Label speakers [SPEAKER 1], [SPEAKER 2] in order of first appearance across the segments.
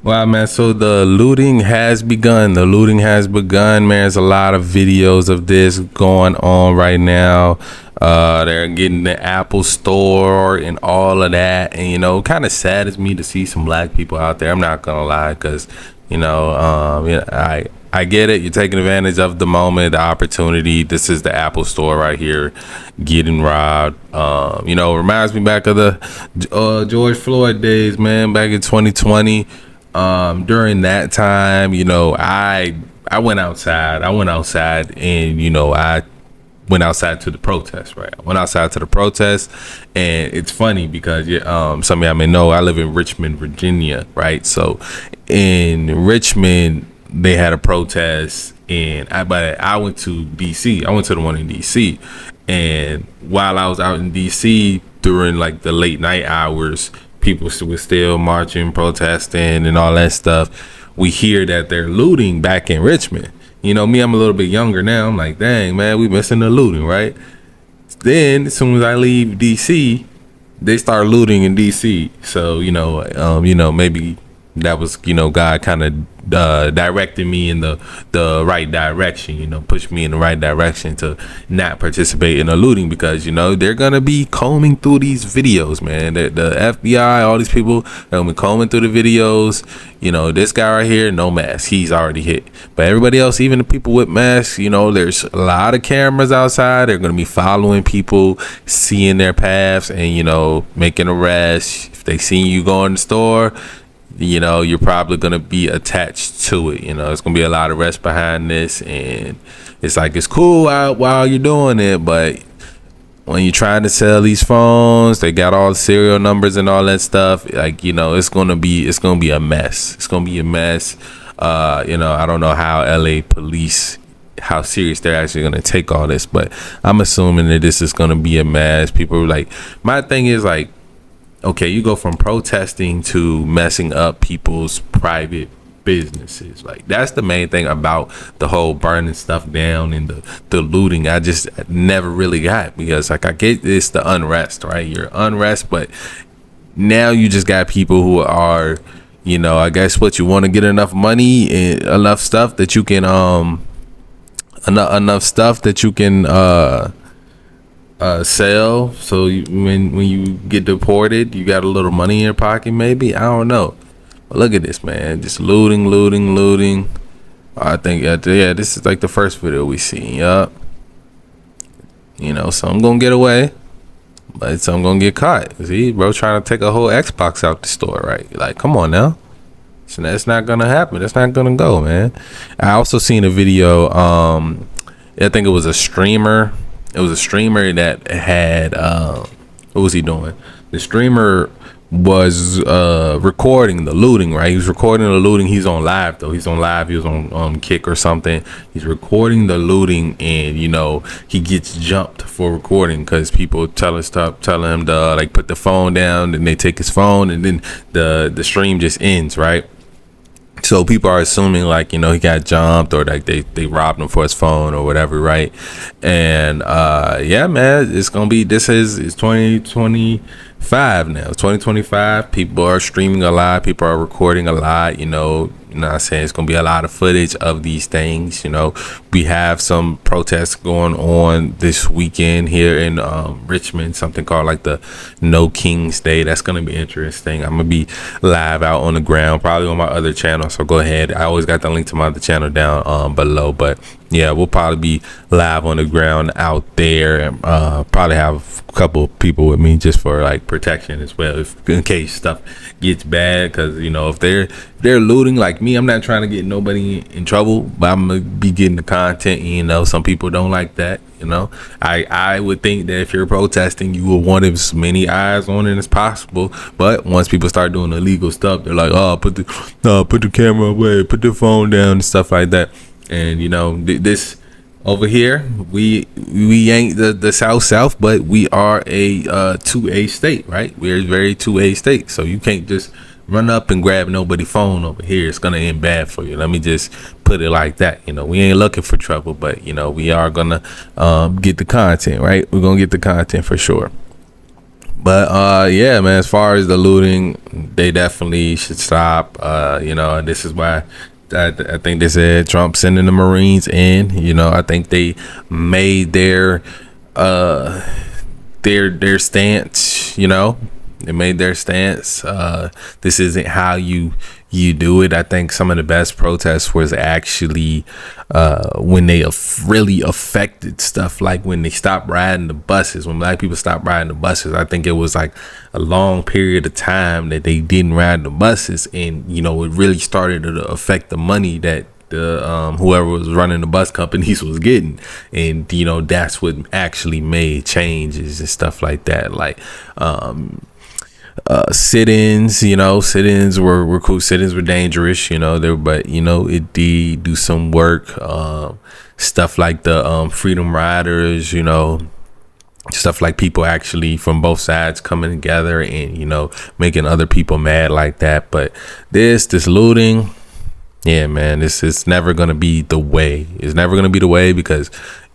[SPEAKER 1] Wow, man. So the looting has begun. The looting has begun, man. There's a lot of videos of this going on right now. They're getting the Apple Store and all of that. And, kind of saddens me to see some black people out there. I'm not going to lie, because, I get it. You're taking advantage of the moment, the opportunity. This is the Apple Store right here getting robbed. Reminds me back of the George Floyd days, man, back in 2020. During that time, I went outside. I went outside to the protest, right? I went outside to the protest, and it's funny because some of y'all may know I live in Richmond, Virginia, right? So in Richmond, they had a protest, and I went to DC. I went to the one in DC, and while I was out in DC during like the late night hours, people were still marching, protesting, and all that stuff. We hear that they're looting back in Richmond. Me, I'm a little bit younger now. I'm like, dang, man, we missing the looting, right? Then, as soon as I leave DC, they start looting in DC. So, maybe that was, God kind of directed me in the right direction, pushed me in the right direction to not participate in the looting, because they're gonna be combing through these videos, man. The FBI, all these people, they're gonna be combing through the videos. This guy right here, no mask, he's already hit, but everybody else, even the people with masks, there's a lot of cameras outside. They're gonna be following people, seeing their paths, and making arrests. If they see you go in the store, you're probably going to be attached to it. It's going to be a lot of rest behind this, and it's like, it's cool while you're doing it, but when you're trying to sell these phones, they got all the serial numbers and all that stuff. Like, it's going to be a mess. It's going to be a mess. I don't know how LA police, how serious they're actually going to take all this, but I'm assuming that this is going to be a mess. People are like, my thing is like, okay, you go from protesting to messing up people's private businesses. Like, that's the main thing about the whole burning stuff down and the looting. I just never really got, because like, I get this, the unrest, right? You're unrest, but now you just got people who are, I guess what you want to get enough money and enough stuff that you can sell, so when you get deported, you got a little money in your pocket, maybe. I don't know. But look at this, man, just looting. I think this is like the first video we seen. Yup. Some gonna get away, but some gonna get caught. See, bro, trying to take a whole Xbox out the store, right? Like, come on now. So that's not gonna happen. That's not gonna go, man. I also seen a video. I think it was a streamer. It was a streamer that had, what was he doing? The streamer was recording the looting, right? He was recording the looting. He's on live, though. He's on live. He was on Kick or something. He's recording the looting, and, he gets jumped for recording because people telling him to, like, put the phone down, and they take his phone, and then the stream just ends, right? So people are assuming like, he got jumped, or like they robbed him for his phone or whatever, right? And yeah, man, it's 2025 now. 2025, people are streaming a lot, people are recording a lot, what I'm saying? It's gonna be a lot of footage of these things. We have some protests going on this weekend here in Richmond, something called like the No Kings Day. That's gonna be interesting. I'm gonna be live out on the ground, probably on my other channel, so go ahead. I always got the link to my other channel down below, but yeah, we'll probably be live on the ground out there, and probably have a couple people with me just for like protection as well, in case stuff gets bad. Because if they're looting like me, I'm not trying to get nobody in trouble, but I'm gonna be getting the content. Some people don't like that. I would think that if you're protesting, you will want as many eyes on it as possible. But once people start doing illegal stuff, they're like, oh, put the camera away, put the phone down, and stuff like that. And this over here, we ain't the South, but we are a 2A state, right? We're a very 2A state, so you can't just run up and grab nobody's phone over here. It's gonna end bad for you. Let me just put it like that. We ain't looking for trouble, but we are gonna get the content, right? We're gonna get the content for sure. But yeah, man, as far as the looting, they definitely should stop. And this is why I think they said Trump sending the Marines in. I think they made uh their stance. They made their stance. This isn't how you do it. I think some of the best protests was actually when they really affected stuff, like when they stopped riding the buses, when black people stopped riding the buses. I think it was like a long period of time that they didn't ride the buses, and it really started to affect the money that the whoever was running the bus companies was getting. And that's what actually made changes and stuff like that. Like sit-ins, sit-ins were cool. Sit-ins were dangerous, but it did do some work. Stuff like the Freedom Riders, stuff like people actually from both sides coming together and making other people mad like that. But this looting, yeah, man, this is never gonna be the way. It's never gonna be the way, because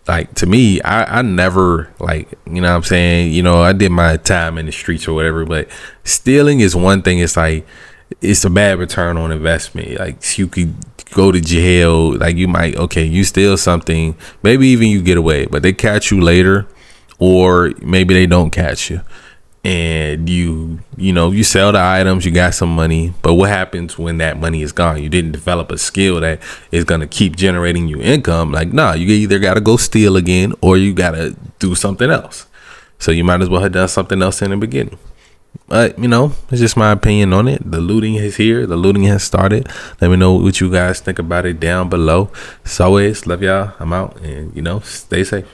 [SPEAKER 1] like, to me, I never, like, what I'm saying, I did my time in the streets or whatever, but stealing is one thing. It's like, it's a bad return on investment. Like, you could go to jail. Like, you might, okay, you steal something, maybe even you get away, but they catch you later, or maybe they don't catch you, and you sell the items, you got some money, but what happens when that money is gone? You didn't develop a skill that is going to keep generating you income. Like, nah, you either got to go steal again, or you got to do something else. So you might as well have done something else in the beginning. But it's just my opinion on it. The looting is here, the looting has started. Let me know what you guys think about it down below. As always, love y'all. I'm out, and stay safe.